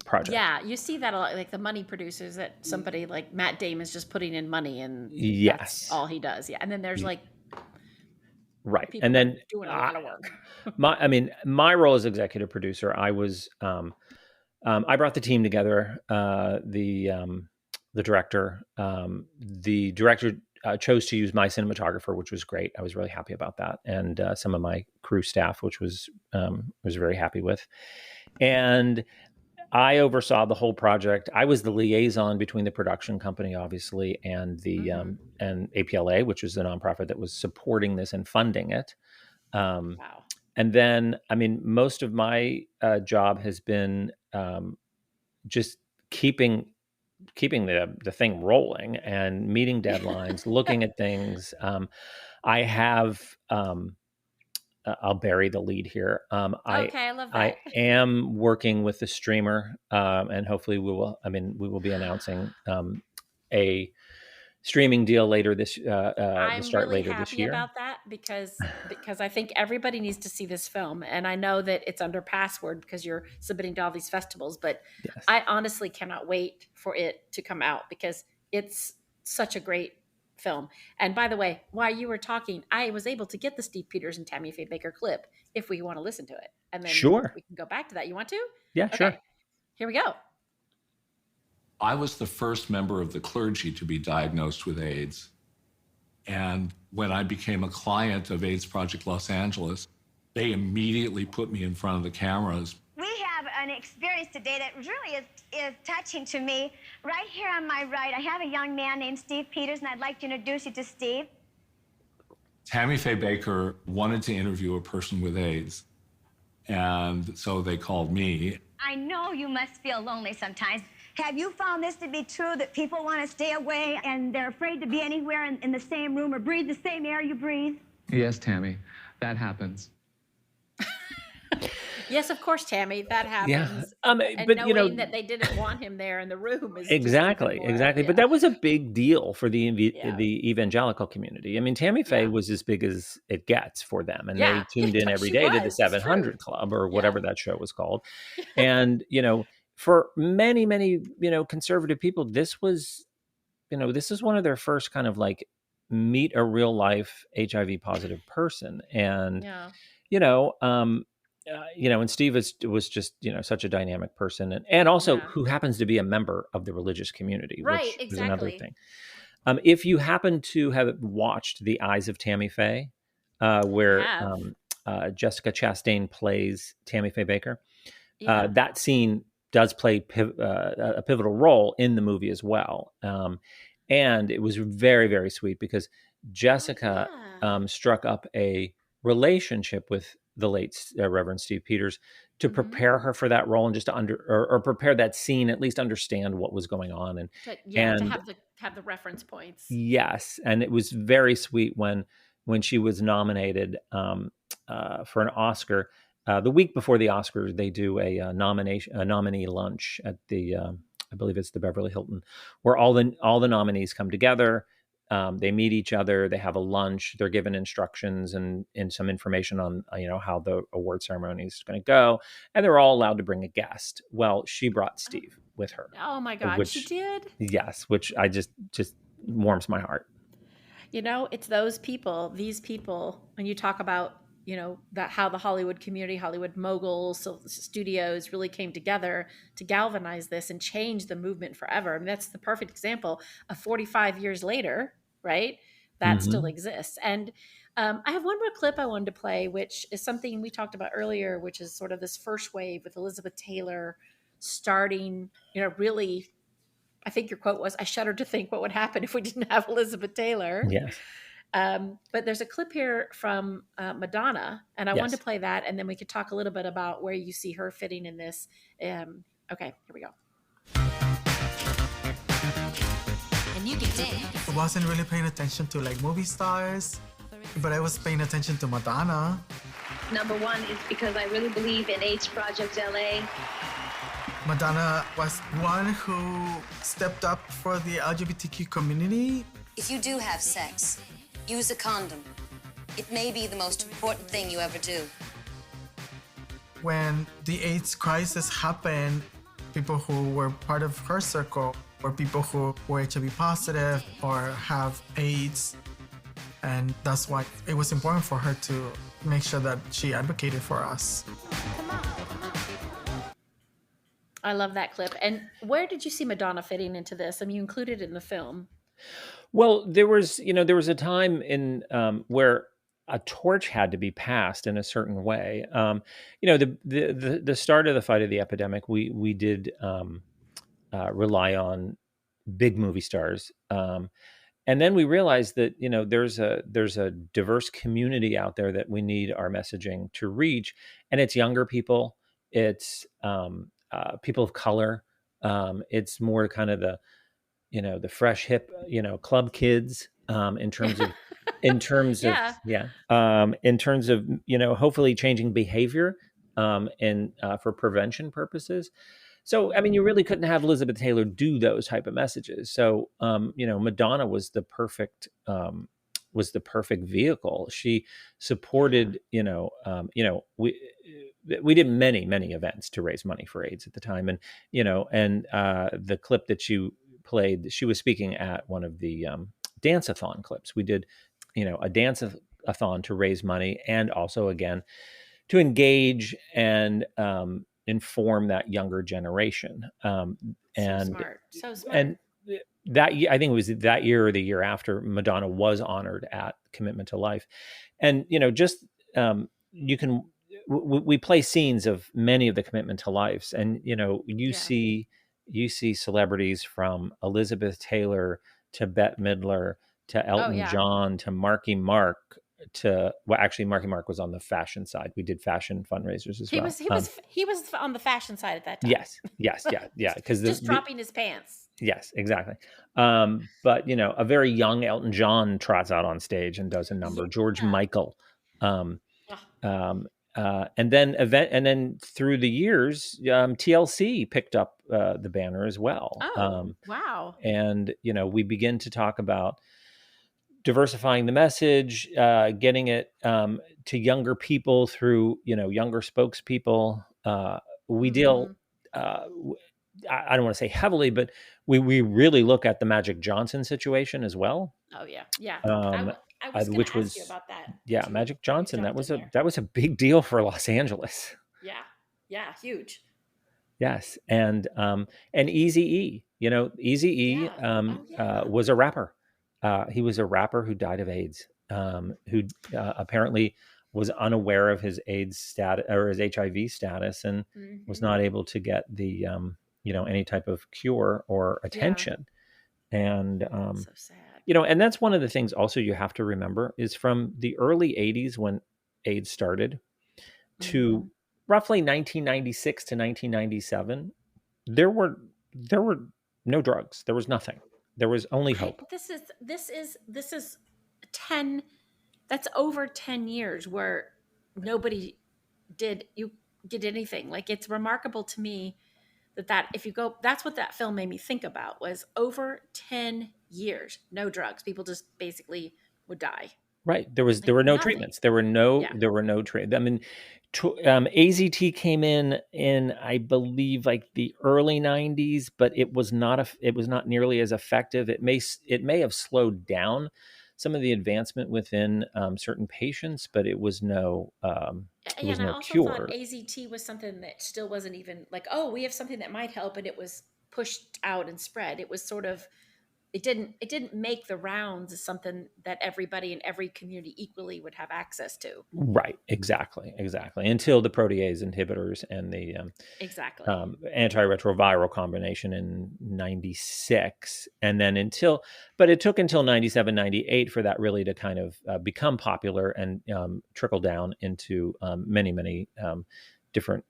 project. Yeah, you see that a lot, like the money producers, that somebody like Matt Damon is just putting in money and Yes. that's all he does. Yeah, and then there's like right, people and then doing a lot of work. my role as executive producer, I was I brought the team together. The director chose to use my cinematographer, which was great. I was really happy about that, and some of my crew staff, which was very happy with. And I oversaw the whole project. I was the liaison between the production company, obviously, and the and APLA, which was the nonprofit that was supporting this and funding it. Wow. And then, most of my job has been just keeping the thing rolling and meeting deadlines, looking at things. I have. I'll bury the lead here. Okay, I love that. I am working with the streamer, and hopefully we will be announcing a streaming deal later this I'm start really later this happy year. about that because I think everybody needs to see this film, and I know that it's under password because you're submitting to all these festivals, but Yes. I honestly cannot wait for it to come out because it's such a great film. And by the way, while you were talking, I was able to get the Steve Peters and Tammy Faye Baker clip if we want to listen to it, and then Sure. we can go back to that. You want to? Yeah, Okay. sure. Here we go. I was the first member of the clergy to be diagnosed with AIDS. And when I became a client of AIDS Project Los Angeles, they immediately put me in front of the cameras. We have an experience today that really is touching to me. Right here on my right, I have a young man named Steve Peters, and I'd like to introduce you to Steve. Tammy Faye Baker wanted to interview a person with AIDS, and so they called me. I know you must feel lonely sometimes. Have you found this to be true, that people want to stay away and they're afraid to be anywhere in the same room or breathe the same air you breathe? Yes, Tammy, that happens. Yes, of course, Tammy, that happens. Yeah. And but knowing that they didn't want him there in the room is exactly. Yeah. But that was a big deal for the evangelical community. Tammy Faye was as big as it gets for them, and they tuned in every day to the 700 Club or whatever that show was called. And for many, many conservative people, this was one of their first kind of like meet a real life HIV positive person, and and Steve was just such a dynamic person, and also who happens to be a member of the religious community, right? Which exactly. is another thing. If you happen to have watched The Eyes of Tammy Faye, where Jessica Chastain plays Tammy Faye Baker, that scene does play a pivotal role in the movie as well, and it was very, very sweet because Jessica struck up a relationship with the late Reverend Steve Peters to prepare her for that role and just to or prepare that scene, at least understand what was going on. And to have the reference points. Yes. And it was very sweet when she was nominated for an Oscar. The week before the Oscars, they do a nominee lunch at the, I believe it's the Beverly Hilton, where all the nominees come together. They meet each other. They have a lunch. They're given instructions and some information on how the award ceremony is going to go, and they're all allowed to bring a guest. Well, she brought Steve with her. Oh my God, she did? Yes, which I just warms my heart. It's those people, these people, when you talk about that how the Hollywood community, Hollywood moguls, studios really came together to galvanize this and change the movement forever. That's the perfect example of 45 years later, right? That still exists. And I have one more clip I wanted to play, which is something we talked about earlier, which is sort of this first wave with Elizabeth Taylor starting, really, I think your quote was, I shudder to think what would happen if we didn't have Elizabeth Taylor. Yes. But there's a clip here from Madonna, and I wanted Yes. to play that, and then we could talk a little bit about where you see her fitting in this. Okay, here we go. And you can dance. I wasn't really paying attention to like movie stars, but I was paying attention to Madonna. Number one is because I really believe in AIDS Project LA. Madonna was one who stepped up for the LGBTQ community. If you do have sex, use a condom. It may be the most important thing you ever do. When the AIDS crisis happened, people who were part of her circle were people who were HIV positive or have AIDS. And that's why it was important for her to make sure that she advocated for us. I love that clip. And where did you see Madonna fitting into this? I mean, you included it in the film. Well, there was a time in where a torch had to be passed in a certain way. The start of the fight of the epidemic, we did rely on big movie stars, and then we realized that there's a diverse community out there that we need our messaging to reach, and it's younger people, it's people of color, it's more kind of the fresh hip club kids, in terms of in terms of hopefully changing behavior, and for prevention purposes. So I mean, you really couldn't have Elizabeth Taylor do those type of messages. So Madonna was the perfect vehicle. She supported we did many events to raise money for AIDS at the time, and the clip that you played, she was speaking at one of the dance-a-thon clips. We did a dance-a-thon to raise money, and also again to engage and inform that younger generation. So smart. And that I think it was that year or the year after, Madonna was honored at Commitment to Life. And you can we play scenes of many of the Commitment to Lives, and you see celebrities from Elizabeth Taylor to Bette Midler to Elton John to Marky Mark to, well, actually Marky Mark was on the fashion side. We did fashion fundraisers as well. He was on the fashion side at that time. Yes, because just dropping his pants. Yes, exactly. But a very young Elton John trots out on stage and does a number. George Michael, and then through the years, TLC picked up the banner as well. Wow! And we begin to talk about diversifying the message, getting it to younger people through younger spokespeople. We deal. I don't want to say heavily, but we really look at the Magic Johnson situation as well. Oh yeah. I was going to ask you about that. Yeah, Magic Johnson. That was a big deal for Los Angeles. Yeah, huge. Yes, and Eazy-E. Eazy-E was a rapper. He was a rapper who died of AIDS. Who apparently was unaware of his AIDS status or his HIV status, and was not able to get the any type of cure or attention. And so sad. And that's one of the things also you have to remember is from the early 80s when AIDS started to roughly 1996 to 1997, there were no drugs. There was nothing. There was only hope. This is 10. That's over 10 years where nobody did anything. Like, it's remarkable to me that if you go, that's what that film made me think about, was over 10 years, no drugs. People just basically would die. Right. There were no treatments. There were no treatments. I mean, AZT came in I believe like the early 90s, but it was not nearly as effective. It may have slowed down some of the advancement within certain patients, but it was no I also cure. thought AZT was something that still wasn't even like, oh, we have something that might help, and it was pushed out and spread. It was sort of it didn't make the rounds as something that everybody in every community equally would have access to. Right. Exactly. Until the protease inhibitors and the Exactly. antiretroviral combination in 96. And then but it took until 97, 98 for that really to kind of become popular and trickle down into many, many different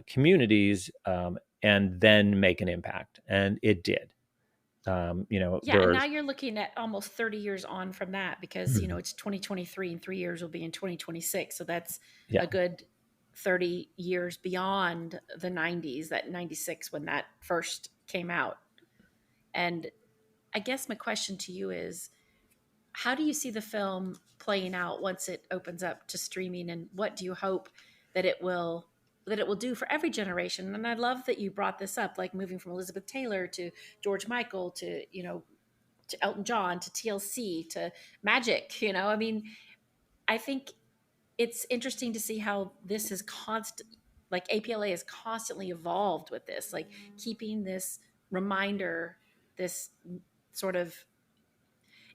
communities and then make an impact. And it did. Yeah, and now you're looking at almost 30 years on from that because, it's 2023 and 3 years will be in 2026. So that's a good 30 years beyond the 90s, that 96 when that first came out. And I guess my question to you is, how do you see the film playing out once it opens up to streaming, and what do you hope that it will do for every generation? And I love that you brought this up, like moving from Elizabeth Taylor to George Michael to to Elton John to TLC to Magic. I mean, I think it's interesting to see how this is like APLA has constantly evolved with this, like keeping this reminder, this sort of,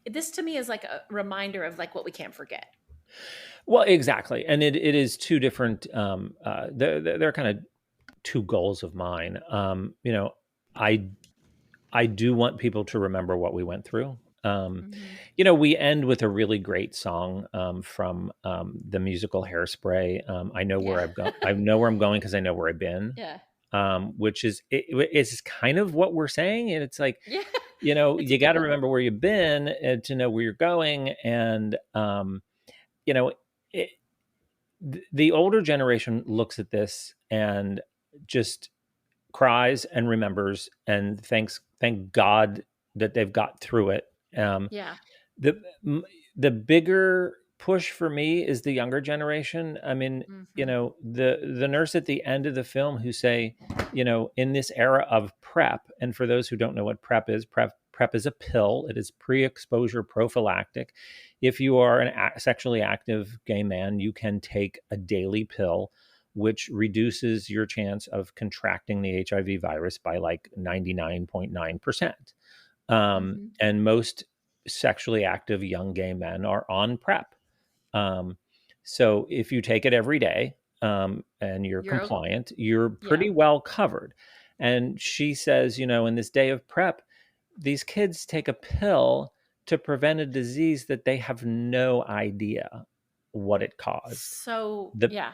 this to me is like a reminder of like what we can't forget. Well, exactly. And it is two different, they're kind of two goals of mine. I do want people to remember what we went through. We end with a really great song from the musical Hairspray. I know where I've gone. I know where I'm going because I know where I've been. Yeah. Which is kind of what we're saying. And it's like, you got to remember where you've been to know where you're going. And, the older generation looks at this and just cries and remembers and thank God that they've got through it. Yeah. The bigger push for me is the younger generation. I mean, the nurse at the end of the film who say, in this era of PrEP, and for those who don't know what PrEP is a pill. It is pre-exposure prophylactic. If you are a sexually active gay man, you can take a daily pill which reduces your chance of contracting the HIV virus by like 99.9%. And most sexually active young gay men are on PrEP. So if you take it every day and you're compliant, you're pretty well covered. And she says, in this day of PrEP, these kids take a pill to prevent a disease that they have no idea what it caused. So, yeah.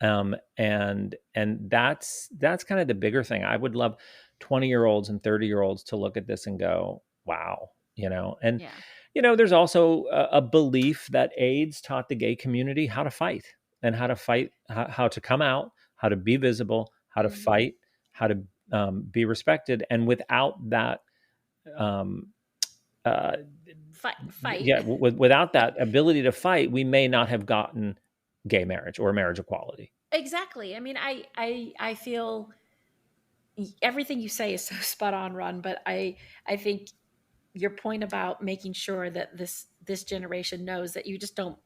And that's kind of the bigger thing. I would love 20-year-olds and 30-year-olds to look at this and go, wow, and there's also a belief that AIDS taught the gay community how to fight and how to come out, how to be visible, how to fight, how to be respected. And without that, fight. Yeah. Without that ability to fight, we may not have gotten gay marriage or marriage equality. Exactly. I mean, I feel everything you say is so spot on, Ron, but I think your point about making sure that this generation knows that you just don't,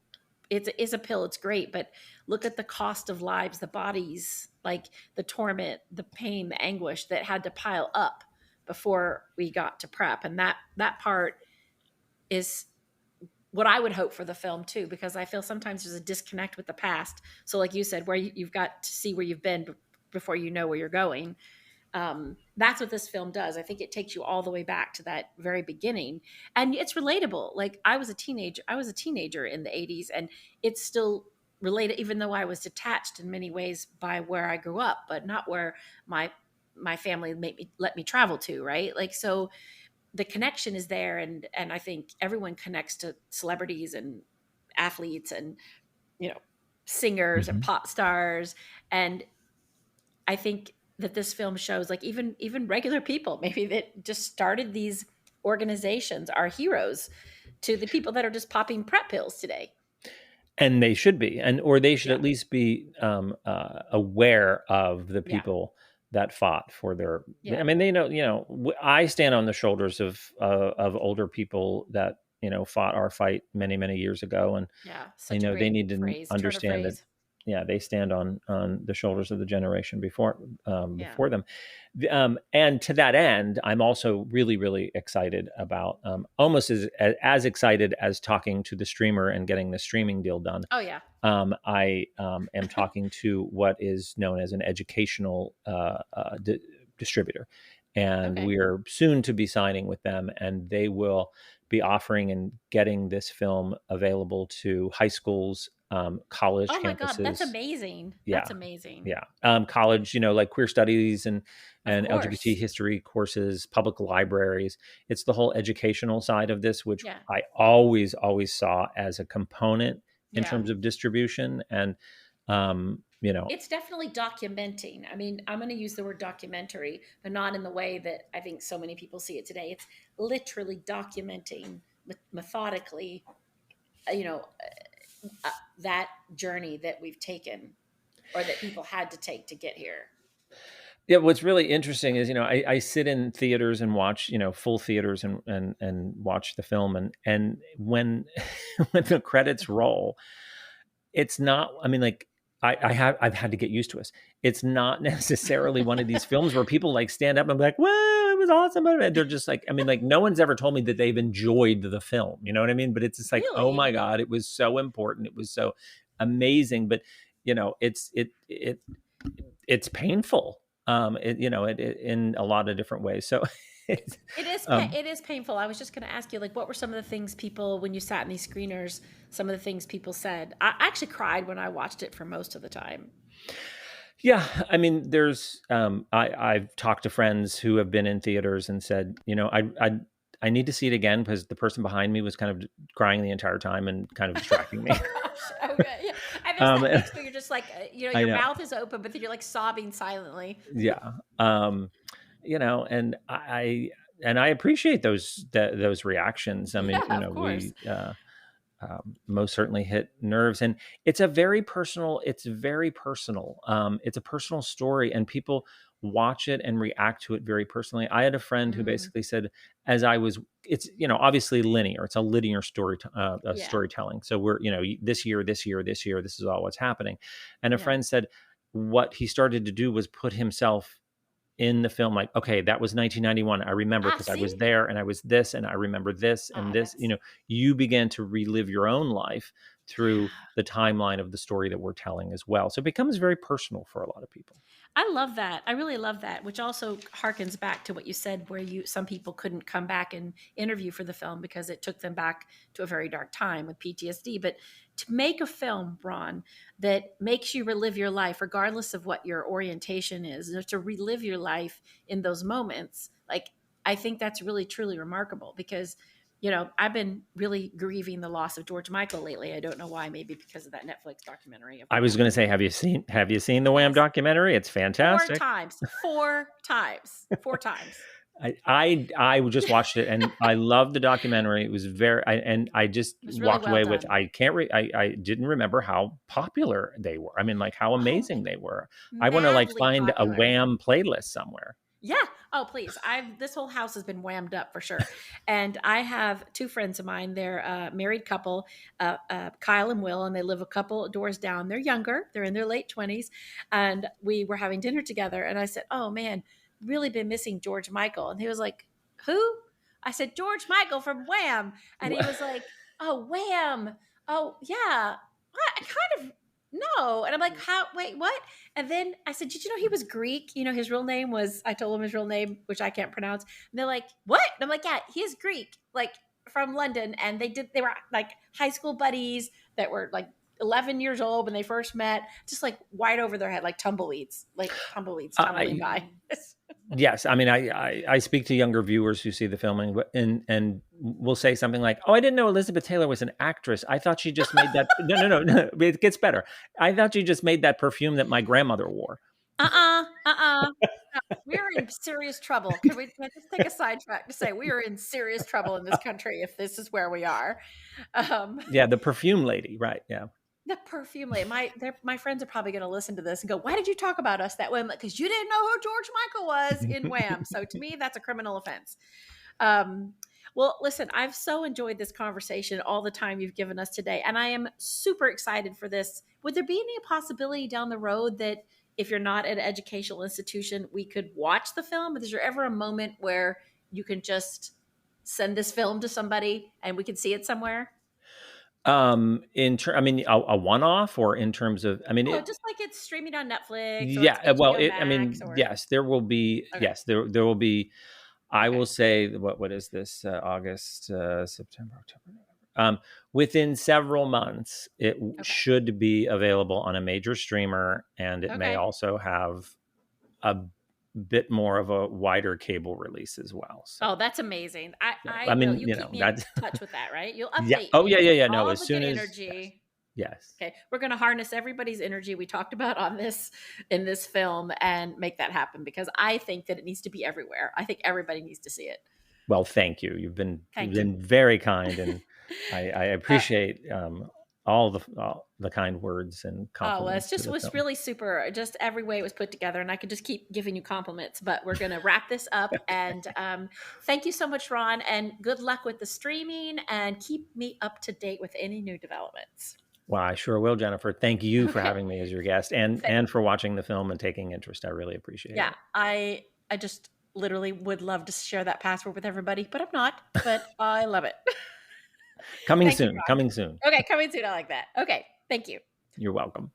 it's a pill, it's great, but look at the cost of lives, the bodies, like the torment, the pain, the anguish that had to pile up before we got to PrEP. And that part is what I would hope for the film too, because I feel sometimes there's a disconnect with the past. So like you said, where you've got to see where you've been before you know where you're going. That's what this film does. I think it takes you all the way back to that very beginning, and it's relatable. Like I was a teenager in the 80s, and it's still related, even though I was detached in many ways by where I grew up, but not where my family let me travel to. Right. Like, so the connection is there. And I think everyone connects to celebrities and athletes and, singers and pop stars. And I think that this film shows like even regular people maybe that just started these organizations are heroes to the people that are just popping PrEP pills today. And they should be, or they should at least be aware of the people that fought for their. I mean, they know. I stand on the shoulders of older people that fought our fight many years ago, and they need to understand that they stand on the shoulders of the generation before them. And to that end, I'm also really, really excited about, almost as excited as talking to the streamer and getting the streaming deal done. Oh yeah. I am talking to what is known as an educational distributor, and we are soon to be signing with them, and they will be offering and getting this film available to high schools, college campuses. Oh my God, that's amazing. Yeah. That's amazing. Yeah. College, like queer studies and LGBT history courses, public libraries. It's the whole educational side of this, which I always saw as a component in terms of distribution. And, it's definitely documenting. I mean, I'm going to use the word documentary, but not in the way that I think so many people see it today. It's literally documenting methodically, that journey that we've taken, or that people had to take to get here. Yeah, what's really interesting is, I sit in theaters and watch, full theaters and watch the film, and when when the credits roll, it's not. I mean, like I've had to get used to it. It's not necessarily one of these films where people like stand up and be like, "Well, it was awesome." And they're just like, I mean, like no one's ever told me that they've enjoyed the film. You know what I mean? But it's just like, oh my God, it was so important. It was so amazing. But it's painful. In a lot of different ways. So it is painful. I was just going to ask you, like, what were some of the things people, when you sat in these screeners, some of the things people said? I actually cried when I watched it for most of the time. Yeah. I mean, there's, I've talked to friends who have been in theaters and said, I need to see it again because the person behind me was kind of crying the entire time and kind of distracting me. Oh gosh. Okay. Yeah. And there's that mix where you're just like, your mouth is open, but then you're like sobbing silently. Yeah. And I appreciate those reactions. I mean, we most certainly hit nerves, and it's very personal. It's a personal story, and people watch it and react to it very personally. I had a friend who basically said, it's obviously linear. It's a linear storytelling. So we're, this year, this is all what's happening. And a friend said what he started to do was put himself in the film, like, okay, that was 1991. I remember because I was there and I was this and I remember this and this. You began to relive your own life through the timeline of the story that we're telling as well. So it becomes very personal for a lot of people. I love that. I really love that, which also harkens back to what you said, where some people couldn't come back and interview for the film because it took them back to a very dark time with PTSD. But to make a film, Ron, that makes you relive your life, regardless of what your orientation is, to relive your life in those moments, like, I think that's really, truly remarkable because, I've been really grieving the loss of George Michael lately. I don't know why, maybe because of that Netflix documentary. I was going to say, have you seen the Wham documentary? It's fantastic. 4 times. I just watched it and I loved the documentary. It was I just walked away with, I didn't remember how popular they were. I mean, like how amazing they were. I want to find a Wham playlist somewhere. Yeah. Oh, please. This whole house has been whammed up for sure. And I have 2 friends of mine. They're a married couple, Kyle and Will, and they live a couple doors down. They're younger. They're in their late 20s. And we were having dinner together. And I said, oh man, really been missing George Michael. And he was like, who? I said, George Michael from Wham. And he was like, oh, Wham. Oh, yeah. I kind of no. And I'm like, wait, what? And then I said, did you know he was Greek? His real name was, I told him his real name, which I can't pronounce. And they're like, what? And I'm like, yeah, he is Greek, like from London. And they were like high school buddies that were like 11 years old when they first met, just like wide over their head, like tumbleweeds tumbling by. Yes. I mean, I speak to younger viewers who see the filming and will say something like, oh, I didn't know Elizabeth Taylor was an actress. I thought she just made that. No. It gets better. I thought she just made that perfume that my grandmother wore. We're in serious trouble. Can we just take a sidetrack to say we are in serious trouble in this country if this is where we are? Yeah. The perfume lady. Right. Yeah. The perfume lady. My friends are probably going to listen to this and go, why did you talk about us that way? Because you didn't know who George Michael was in Wham. So to me, that's a criminal offense. Well, listen, I've so enjoyed this conversation, all the time you've given us today, and I am super excited for this. Would there be any possibility down the road that if you're not at an educational institution, we could watch the film? Is there ever a moment where you can just send this film to somebody and we can see it somewhere? I mean, a one-off, or in terms of, I mean, Oh, it, just like it's streaming on Netflix or it's yeah, well, HBO I mean, Max or yes, there will be, okay. yes, there will be, I Okay. will say, what is this, August, September, October, November. Within several months, it should be available on a major streamer, and it may Okay. also have a bit more of a wider cable release as well. So, Oh, that's amazing. I I will. mean, You you keep know, me in that's touch with that, right? You'll yeah. update Oh, me. yeah. No, All as the soon good as, energy. yes. Okay, we're going to harness everybody's energy we talked about on this in this film and make that happen, because I think that it needs to be everywhere. I think everybody needs to see it. Well, thank you. You've Thank been you. very kind, and I appreciate all the kind words and Oh, well, compliments to the was film. really super. Just every way it was put together, and I could just keep giving you compliments. But we're going to wrap this up, and thank you so much, Ron, and good luck with the streaming, and keep me up to date with any new developments. Well, I sure will, Jennifer. Thank you for Okay. having me as your guest, and for watching the film and taking interest. I really appreciate Yeah, it. I just literally would love to share that password with everybody, but I'm not. But I love it. Coming Thank you, soon. Ron. Coming soon. Okay, coming soon. I like that. Okay, thank you. You're welcome.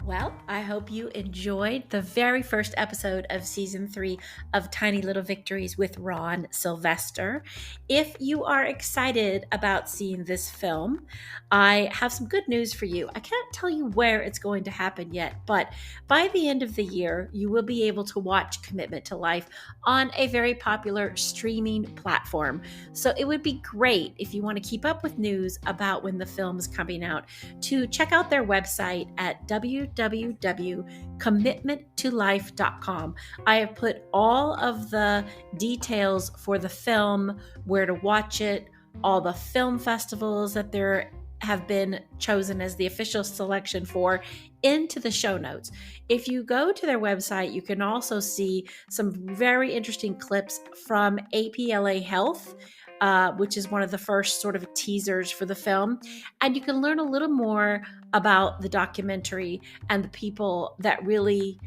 Well, I hope you enjoyed the very first episode of season 3 of Tiny Little Victories with Ron Sylvester. If you are excited about seeing this film, I have some good news for you. I can't tell you where it's going to happen yet, but by the end of the year, you will be able to watch Commitment to Life on a very popular streaming platform. So it would be great, if you want to keep up with news about when the film is coming out, to check out their website at www.commitmenttolife.com. I have put all of the details for the film, where to watch it, all the film festivals that there have been chosen as the official selection for, into the show notes. If you go to their website, you can also see some very interesting clips from APLA Health, which is one of the first sort of teasers for the film. And you can learn a little more about the documentary and the people that really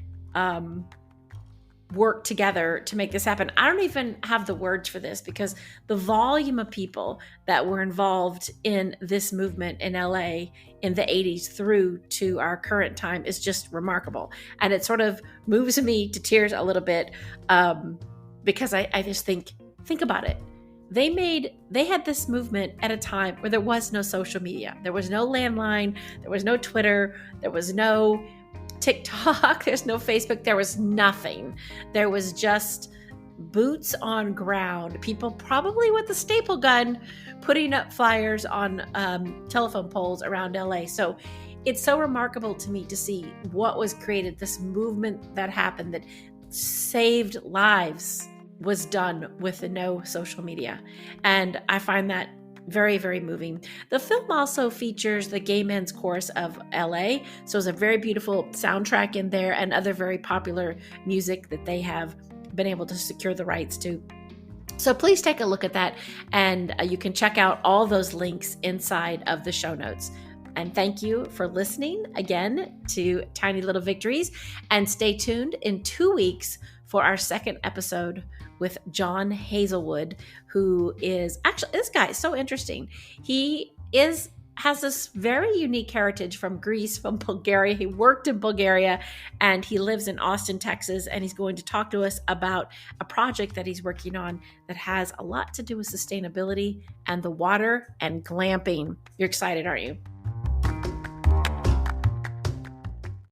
work together to make this happen. I don't even have the words for this, because the volume of people that were involved in this movement in LA in the 80s through to our current time is just remarkable. And it sort of moves me to tears a little bit, because I just think about it. They had this movement at a time where there was no social media. There was no landline, there was no Twitter, there was no TikTok, there's no Facebook, there was nothing. There was just boots on ground, people probably with a staple gun putting up flyers on telephone poles around LA. So it's so remarkable to me to see what was created, this movement that happened that saved lives was done with the no social media. And I find that very, very moving. The film also features the Gay Men's Chorus of LA. So it's a very beautiful soundtrack in there, and other very popular music that they have been able to secure the rights to. So please take a look at that, and you can check out all those links inside of the show notes. And thank you for listening again to Tiny Little Victories, and stay tuned in 2 weeks for our second episode with John Hazelwood, who is actually, this guy is so interesting. He has this very unique heritage from Greece, from Bulgaria. He worked in Bulgaria, and he lives in Austin, Texas, and he's going to talk to us about a project that he's working on that has a lot to do with sustainability and the water and glamping. You're excited, aren't you?